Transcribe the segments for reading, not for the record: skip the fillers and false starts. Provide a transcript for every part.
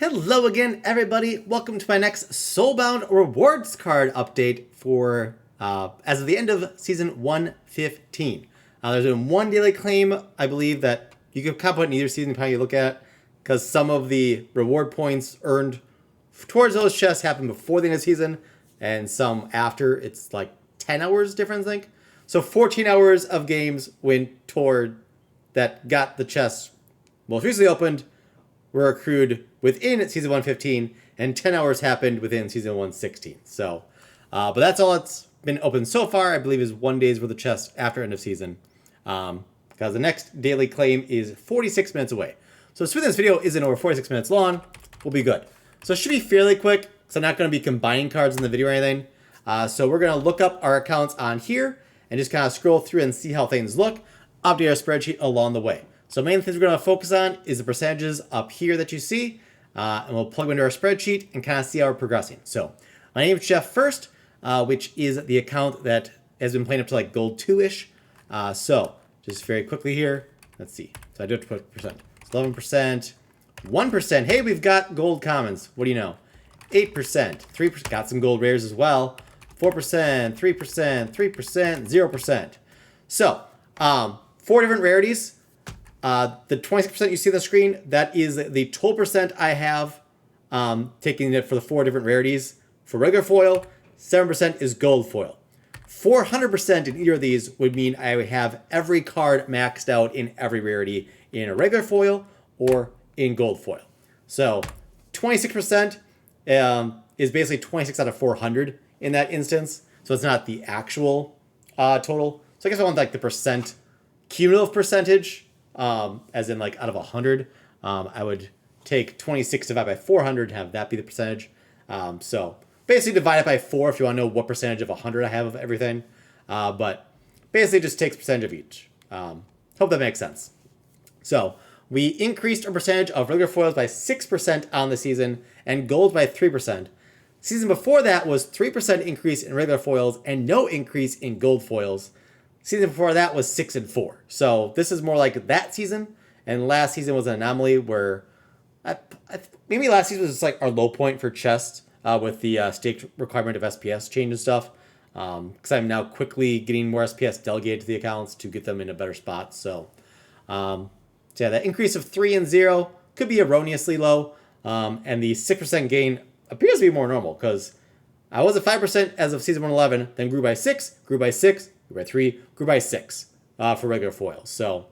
Hello again, everybody. Welcome to my next Soulbound rewards card update for as of the end of season 115. There's been one daily claim, I believe, that you can kind of put in either season, depending how you look at it, because some of the reward points earned towards those chests happen before the end of the season, and some after. It's like 10 hours difference, I think. So 14 hours of games went toward that got the chests most recently opened were accrued within season 115, and 10 hours happened within season 116. So, but that's all that's been open so far. I believe is 1 day's worth of chests after end of season, because the next daily claim is 46 minutes away. So assuming this video isn't over 46 minutes long, we'll be good. So it should be fairly quick, because I'm not going to be combining cards in the video or anything. So we're going to look up our accounts on here and just kind of scroll through and see how things look, update our spreadsheet along the way. So main things we're going to focus on is the percentages up here that you see, and we'll plug them into our spreadsheet and kind of see how we're progressing. So my name is Jeff first, which is the account that has been playing up to like gold 2-ish. So just very quickly here, let's see. So I do have to put percent. It's 11%, 1%. Hey, we've got gold commons. What do you know? 8%, 3%. Got some gold rares as well. 4%, 3%, 3%, 0%. So 4 different rarities. The 26% you see on the screen, that is the total percent I have, taking it for the 4 different rarities. For regular foil, 7% is gold foil. 400% in either of these would mean I would have every card maxed out in every rarity in a regular foil or in gold foil. So 26% is basically 26 out of 400 in that instance. So it's not the actual total. So I guess I want like the percent, cumulative percentage. As in like out of 100, I would take 26 divided by 400 and have that be the percentage. So basically divide it by 4 if you want to know what percentage of 100 I have of everything. But basically just takes percentage of each. Hope that makes sense. So we increased our percentage of regular foils by 6% on the season and gold by 3%. Season before that was 3% increase in regular foils and no increase in gold foils. Season before that was 6 and 4. So this is more like that season. And last season was an anomaly where maybe last season was just like our low point for chest with the stake requirement of SPS change and stuff. Because I'm now quickly getting more SPS delegated to the accounts to get them in a better spot. So yeah, that increase of 3 and 0 could be erroneously low. And the 6% gain appears to be more normal because I was at 5% as of season 111, then grew by 6, grew by 6, grew by 3, grew by 6 for regular foils. So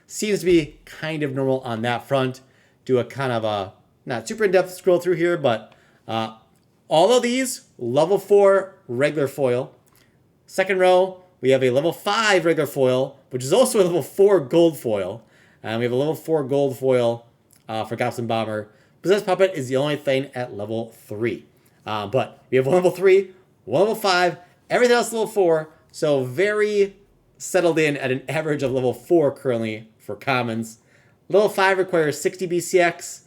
seems to be kind of normal on that front. Do a kind of a, not super in-depth scroll through here, but all of these, level 4 regular foil. Second row, we have a level 5 regular foil, which is also a level 4 gold foil. And we have a level 4 gold foil for Goblin Bomber. Possessed Puppet is the only thing at level 3. But we have one level 3, one level 5, everything else level 4. So very settled in at an average of level 4 currently for commons. Level 5 requires 60 BCX.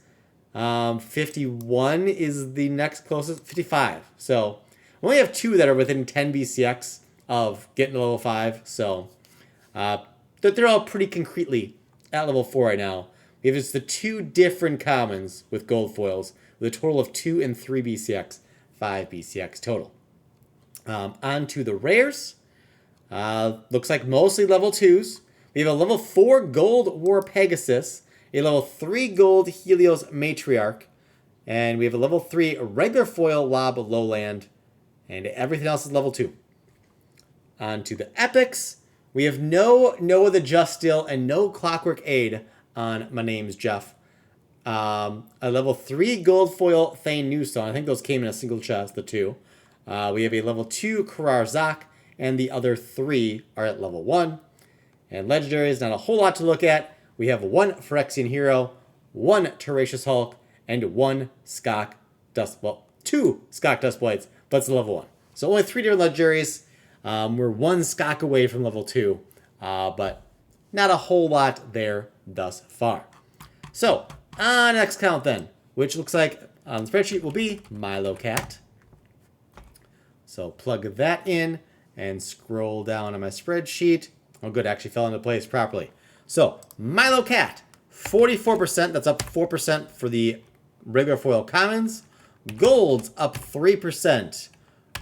51 is the next closest. 55. So we only have 2 that are within 10 BCX of getting to level 5. So they're all pretty concretely at level 4 right now. We have just the 2 different commons with gold foils with a total of 2 and 3 BCX. 5 BCX total. On to the rares. Looks like mostly level 2s. We have a level 4 gold War Pegasus, a level 3 gold Helios Matriarch, and we have a level 3 regular foil Lob Lowland, and everything else is level 2. On to the epics. We have no Noah the Just Still and no Clockwork Aid on My Name's Jeff. A level 3 gold foil Thane Newstone. I think those came in a single chest, the 2. We have a level 2 Karar Zak, and the other 3 are at level 1. And legendary is not a whole lot to look at. We have 1 Phyrexian Hero, 1 Tenacious Hulk, and 1 Skok Dust, well, 2 Skok Dustblights, but it's level 1. So only 3 different legendaries. We're 1 Skok away from level 2, but not a whole lot there thus far. So, next count then, which looks like on the spreadsheet will be Milo Cat. So plug that in and scroll down on my spreadsheet. Oh good, actually fell into place properly. So Milo Cat, 44%, that's up 4% for the regular foil commons. Golds up 3%.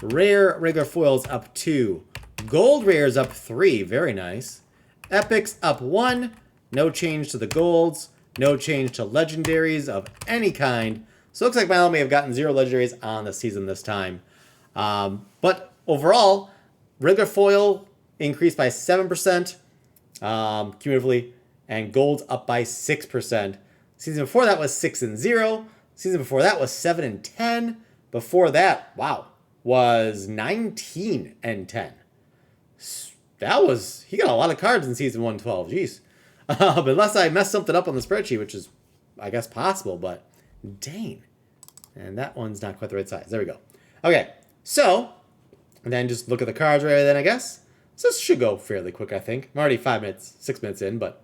Rare regular foils up 2. Gold rares up 3. Very nice. Epics up 1. No change to the golds. No change to legendaries of any kind. So it looks like Milo may have gotten 0 legendaries on the season this time. But overall, regular foil increased by 7% cumulatively, and gold up by 6%. Season before that was 6 and 0. Season before that was 7 and 10. Before that, wow, was 19 and 10. He got a lot of cards in season 112. Jeez. But unless I messed something up on the spreadsheet, which is, I guess, possible, but dang. And that one's not quite the right size. There we go. Okay, so, and then just look at the cards right then, I guess. So this should go fairly quick, I think. I'm already 6 minutes in, but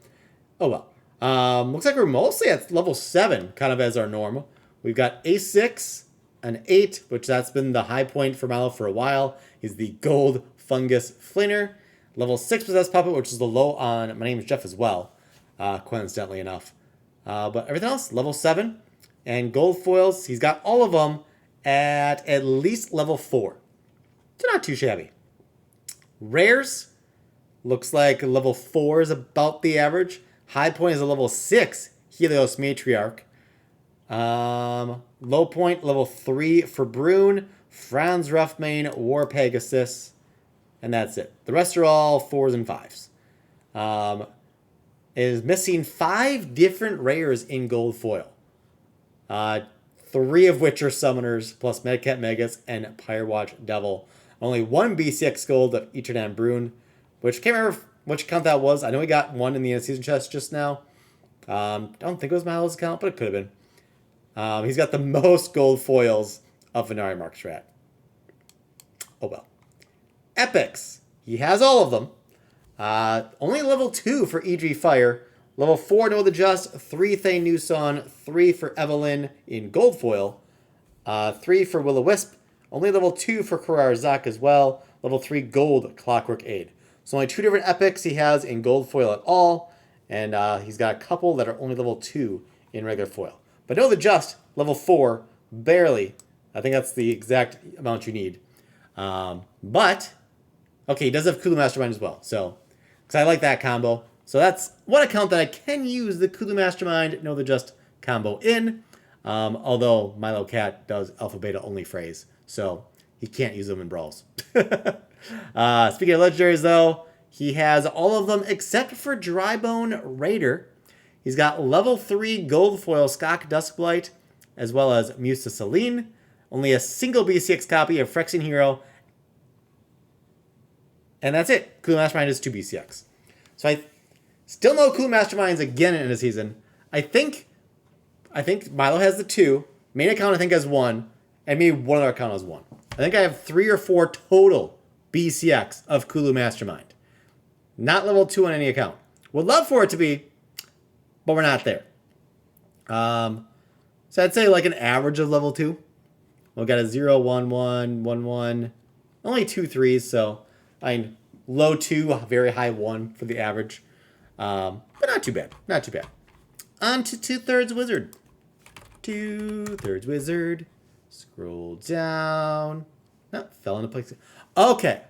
oh well. Looks like we're mostly at level 7, kind of as our norm. We've got a 6, an 8, which that's been the high point for Milo for a while. He's the gold fungus flainer. Level 6 possessed puppet, which is the low on My Name is Jeff as well, coincidentally enough. But everything else, level 7. And gold foils, he's got all of them at least level 4. So not too shabby. Rares, looks like level 4 is about the average. High point is a level 6, Helios Matriarch. Low point, level 3 for Brune, Franz Roughmane, War Pegasus, and that's it. The rest are all 4s and 5s. It is missing 5 different rares in gold foil. 3 of which are summoners, plus Milo Cat Megas and Firewatch Devil. Only 1 BCX gold of Eternam Brune, which can't remember which account that was. I know we got 1 in the season chest just now. Don't think it was Milo's account, but it could have been. He's got the most gold foils of Venari Mark Strat. Oh well. Epics. He has all of them. Only level 2 for E.G. Fire. Level 4 No The Just. 3 Thane Newson. 3 for Evelyn in gold foil. 3 for Will-O-Wisp. Only level 2 for Karar Zak as well. Level 3 gold Clockwork Aid. So only 2 different epics he has in gold foil at all. And he's got a couple that are only level 2 in regular foil. But No The Just, level 4, barely. I think that's the exact amount you need. But, okay, he does have Kulu Mastermind as well. So, because I like that combo. So that's one account that I can use the Kulu Mastermind, No The Just combo in. Although Milo Cat does Alpha Beta only phrase. So he can't use them in Brawls. Speaking of legendaries, though, he has all of them except for Drybone Raider. He's got level 3 gold foil Skak Duskblight, as well as Musa Celine. Only a single BCX copy of Phyrexian Hero. And that's it. Kulu Mastermind is 2 BCX. So I still no Kulu Masterminds again in a season. I think Milo has the 2. Main account I think has 1. And maybe one other account has 1. I think I have 3 or 4 total BCX of Kulu Mastermind. Not level 2 on any account. Would love for it to be, but we're not there. So I'd say like an average of level 2. We've got a 0, 1, 1, 1, 1. Only 2 3s, so I mean, low 2, very high 1 for the average. But not too bad. Not too bad. On to 2/3 Wizard. 2/3 Wizard. Scroll down. No, fell into place. Okay.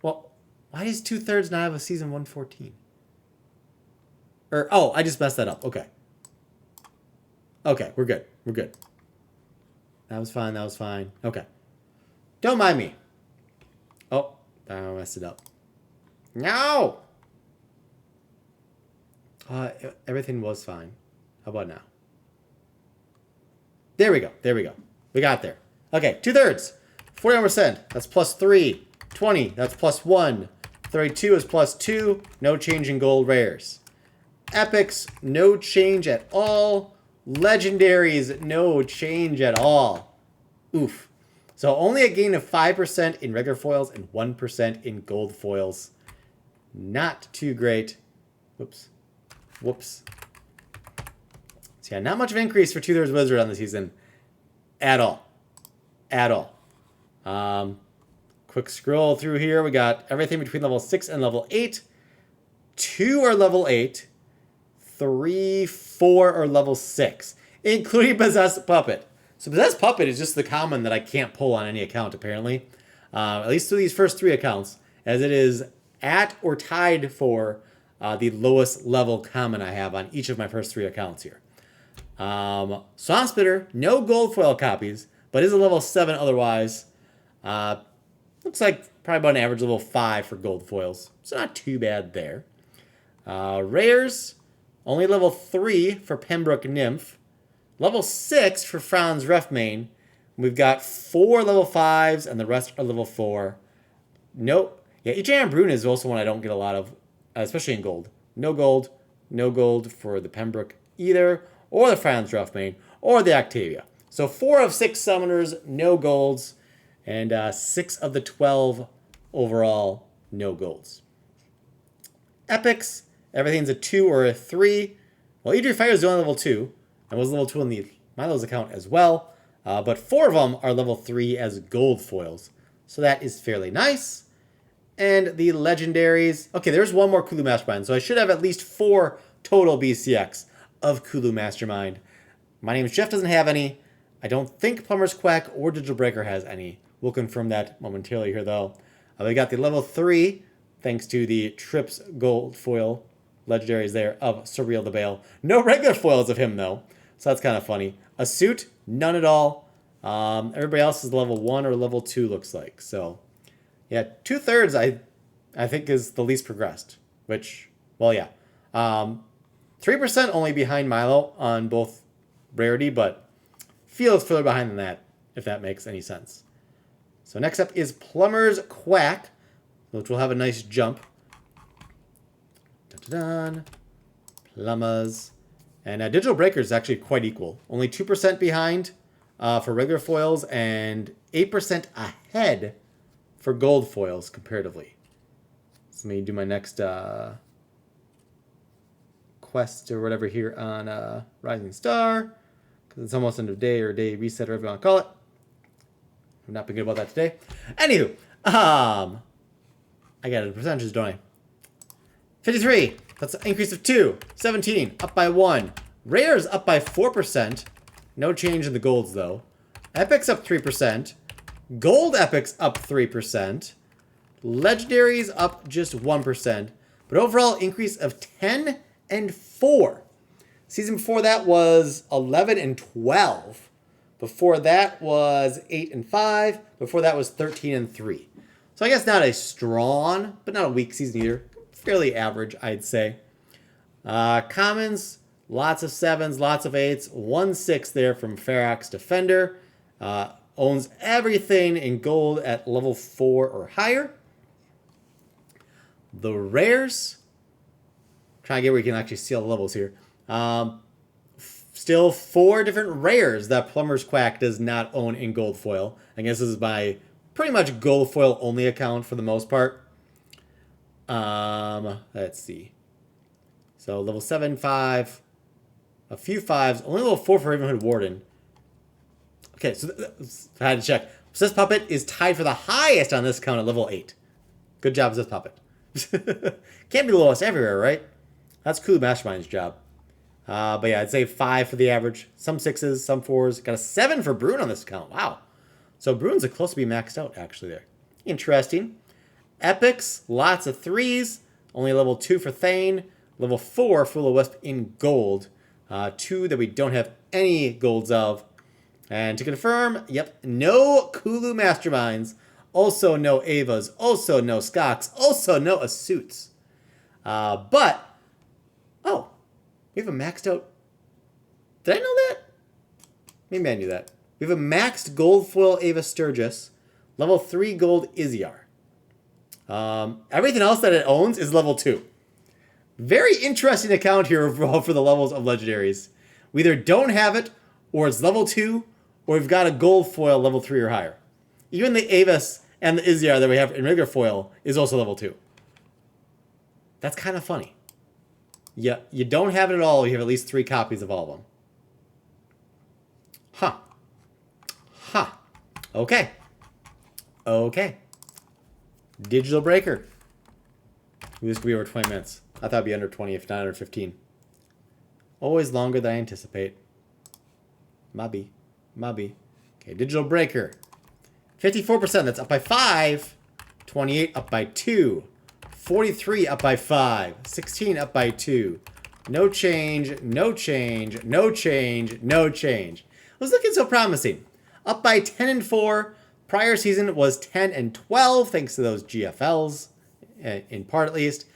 Well, why does 2/3 not have a season 114? Oh, I just messed that up. Okay. Okay, we're good. We're good. That was fine. That was fine. Okay. Don't mind me. Oh, I messed it up. No! Everything was fine. How about now? There we go. There we go. We got there. Okay, 2/3. 41%. That's plus 3. 20. That's plus 1. 32 is plus 2. No change in gold rares. Epics, no change at all. Legendaries, no change at all. Oof. So only a gain of 5% in regular foils and 1% in gold foils. Not too great. Whoops. Whoops. So yeah, not much of an increase for 2/3 Wizard on the season. At all. At all. Quick scroll through here. We got everything between level 6 and level 8. 2 are level 8. 3, 4 are level 6. including Possessed Puppet. So Possessed Puppet is just the common that I can't pull on any account, apparently. At least through these first 3 accounts, as it is at or tied for the lowest level common I have on each of my first 3 accounts here. Swamp Spitter, no gold foil copies, but is a level 7 otherwise. Looks like probably about an average level 5 for gold foils, so not too bad there. Rares, only level 3 for Pembroke Nymph. Level 6 for Franz Refmain. We've got 4 level 5s, and the rest are level 4. Nope. Yeah, Ichian Brune is also one I don't get a lot of, especially in gold. No gold. No gold for the Pembroke either, or the Franz Refmain, or the Octavia. So 4 of 6 summoners, no golds, and 6 of the 12 overall, no golds. Epics, everything's a 2 or a 3. Well, Idri Fire is only level 2, and was level 2 on the Milo's account as well. But 4 of them are level 3 as gold foils. So that is fairly nice. And the legendaries. Okay, there's one more Kulu Mastermind. So I should have at least 4 total BCX of Kulu Mastermind. My name is Jeff, doesn't have any. I don't think Plumbers Quack or Digital Breaker has any. We'll confirm that momentarily here, though. We got the level 3, thanks to the Trips gold foil legendaries there of Surreal the Bale. No regular foils of him, though. So that's kind of funny. A suit, none at all. Everybody else is level 1 or level 2, looks like. So, yeah, 2/3 I think is the least progressed. Which, well, yeah. 3% only behind Milo on both rarity, but feels further behind than that, if that makes any sense. So next up is Plumbers Quack, which will have a nice jump. Dun-dun-dun. Plumbers. And Digital Breaker is actually quite equal. Only 2% behind for regular foils and 8% ahead for gold foils comparatively. So let me do my next quest or whatever here on Rising Star, because it's almost end of day or day reset or whatever you want to call it. I've not been good about that today. Anywho, I got the percentages, don't I? 53. That's an increase of 2. 17. Up by 1. Rares up by 4%. No change in the golds, though. Epics up 3%. Gold epics up 3%. Legendaries up just 1%. But overall increase of 10 and 4. Season before that was 11 and 12. Before that was 8 and 5. Before that was 13 and 3. So I guess not a strong, but not a weak season either. Fairly average, I'd say. Commons, lots of 7s, lots of 8s. 1/6 there from Ferox Defender. Owns everything in gold at level 4 or higher. The rares. Trying to get where you can actually see all the levels here. Still 4 different rares that Plumbers Quack does not own in gold foil. I guess this is my pretty much gold foil only account for the most part. Let's see. So level 7, 5, a few 5s, only level 4 for Ravenhood Warden. Okay, so I had to check. Possessed Puppet is tied for the highest on this count at level 8. Good job, Possessed Puppet. Can't be the lowest everywhere, right? That's Kulu Mastermind's job. But yeah, I'd say 5 for the average. Some 6s, some 4s. Got a 7 for Brune on this account. Wow. So Brune's close to be maxed out, actually, there. Interesting. Epics, lots of 3s. Only level 2 for Thane. Level 4 for Will-O-Wisp in gold. 2 that we don't have any golds of. And to confirm, yep, no Kulu Masterminds. Also no Avas. Also no Skocks. Also no Asuits. But, oh, we have a maxed out. Did I know that? Maybe I knew that. We have a maxed gold foil Ava Sturgis. Level 3 gold Iziar. Everything else that it owns is level 2. Very interesting account here for the levels of legendaries. We either don't have it, or it's level 2, or we've got a gold foil level 3 or higher. Even the Avis and the Iziar that we have in regular foil is also level 2. That's kind of funny. Yeah, you don't have it at all, you have at least 3 copies of all of them. Huh. Huh. Okay. Okay. Digital Breaker. This could be over 20 minutes. I thought it'd be under 20, if not under 15. Always longer than I anticipate. Mubby. Okay, Digital Breaker. 54%, that's up by 5. 28 up by 2. 43 up by 5. 16 up by 2. No change, no change, no change, no change. It was looking so promising. Up by 10 and 4. Prior season was 10 and 12, thanks to those GFLs, in part at least.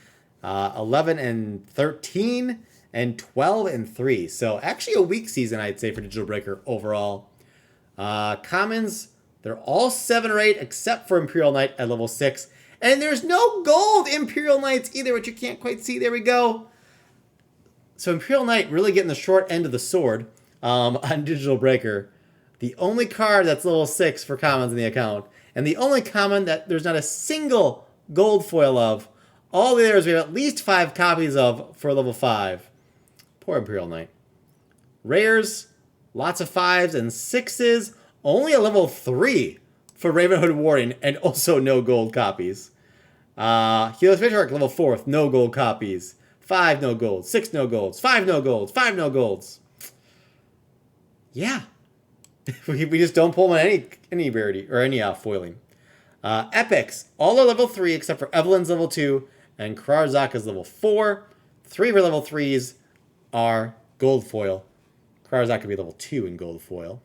11 and 13, and 12 and 3. So actually a weak season, I'd say, for Digital Breaker overall. Commons, they're all 7 or 8, except for Imperial Knight at level 6. And there's no gold Imperial Knights either, which you can't quite see. There we go. So Imperial Knight really getting the short end of the sword on Digital Breaker. The only card that's level 6 for commons in the account, and the only common that there's not a single gold foil of. All the others we have at least 5 copies of for level 5. Poor Imperial Knight. Rares, lots of 5s and 6s. Only a level 3 for Ravenhood Warden, and also no gold copies. Healer's Patriarch, level 4th, no gold copies. 5 no golds, 6 no golds, 5 no golds, 5 no golds. Yeah. we just don't pull them on any rarity, or any foiling. Epics, all are level 3 except for Evelyn's level 2, and Karazaka's level 4. 3 of her level 3s are gold foil. Karazaka could be level 2 in gold foil.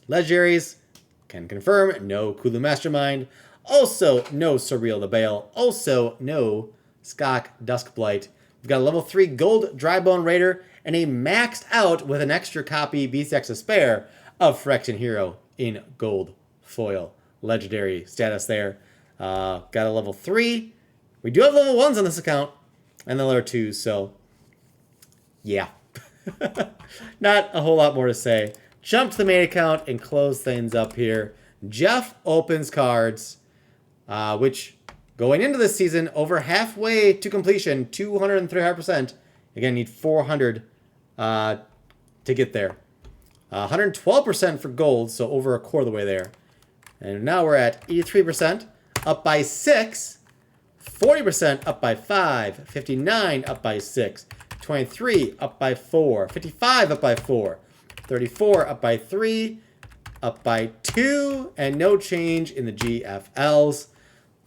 Legendaries, can confirm, no Kulu Mastermind. Also, no Surreal the Bale. Also, no Skok Duskblight. We've got a level 3 gold Drybone Raider, and a maxed out with an extra copy BCX to spare of Phyrexian Hero in gold foil. Legendary status there. Got a level 3. We do have level 1s on this account, and the level 2s, so yeah. Not a whole lot more to say. Jump to the main account and close things up here. Jeff opens cards, which going into this season, over halfway to completion, 203%. Again, need 400 to get there. 112% for gold, so over a quarter of the way there. And now we're at 83%, up by 6. 40% up by 5. 59 up by 6. 23 up by 4. 55 up by 4. 34 up by 3. Up by 2. And no change in the GFLs.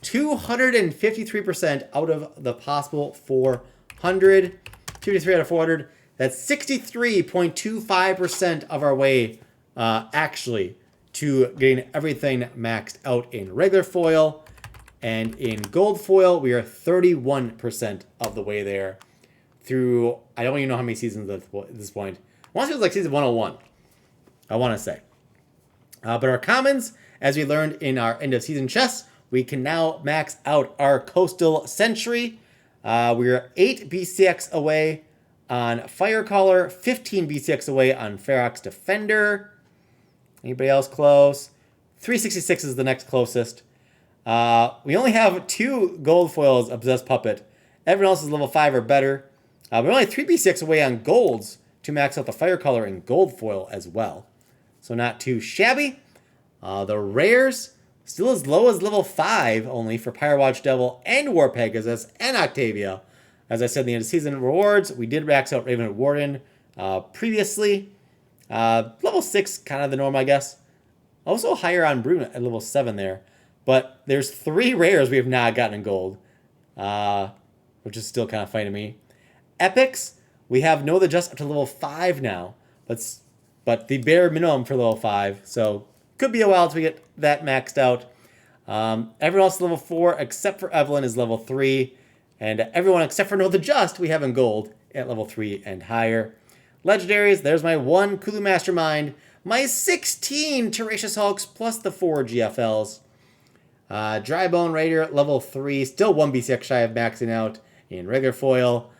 253% out of the possible 400. 53 out of 400. That's 63.25% of our way, actually, to getting everything maxed out in regular foil. And in gold foil, we are 31% of the way there through, I don't even know how many seasons at this point. I want to say it was like season 101, I want to say. But our commons, as we learned in our end of season chests, we can now max out our Coastal Sentry. We're 8 BCX away on Firecaller, 15 BCX away on Ferox Defender. Anybody else close? 366 is the next closest. We only have 2 gold foils of Possessed Puppet. Everyone else is level 5 or better. We're only 3 BCX away on golds to max out the Firecaller and gold foil as well. So not too shabby. The rares, still as low as level 5 only for Pyrewatch Devil and War Pegasus and Octavia. As I said in the end of season rewards, we did max out Ravenhood Warden previously. Level 6, kind of the norm, I guess. Also higher on Brune at level 7 there. But there's 3 rares we have not gotten in gold, which is still kind of funny to me. Epics, we have No the Just up to level 5 now, but the bare minimum for level 5. So could be a while till we get that maxed out. Everyone else is level 4 except for Evelyn is level 3. And everyone except for No the Just we have in gold at level 3 and higher. Legendaries, there's my 1 Kulu Mastermind, my 16 Tenacious Hulks plus the 4 GFLs. Drybone Raider, level 3, still 1 BCX shy of maxing out in regular foil.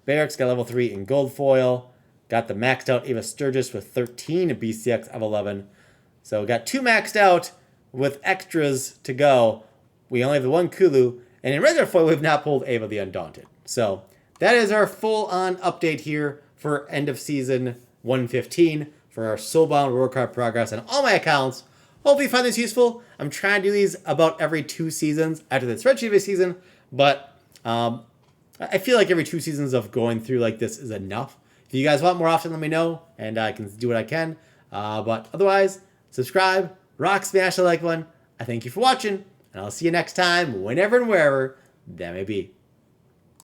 Barracks got level 3 in gold foil. Got the maxed out Eva Sturgis with 13 BCX of 11. So got 2 maxed out with extras to go. We only have the 1 Kulu. And in regular foil, we've not pulled Ava the Undaunted. So that is our full-on update here for end of season 115 for our Soulbound reward card progress on all my accounts. Hopefully you find this useful. I'm trying to do these about every 2 seasons after the spreadsheet of a season, but I feel like every 2 seasons of going through like this is enough. If you guys want more often, let me know, and I can do what I can. But otherwise, subscribe, rock, smash the like button. I thank you for watching, and I'll see you next time, whenever and wherever that may be.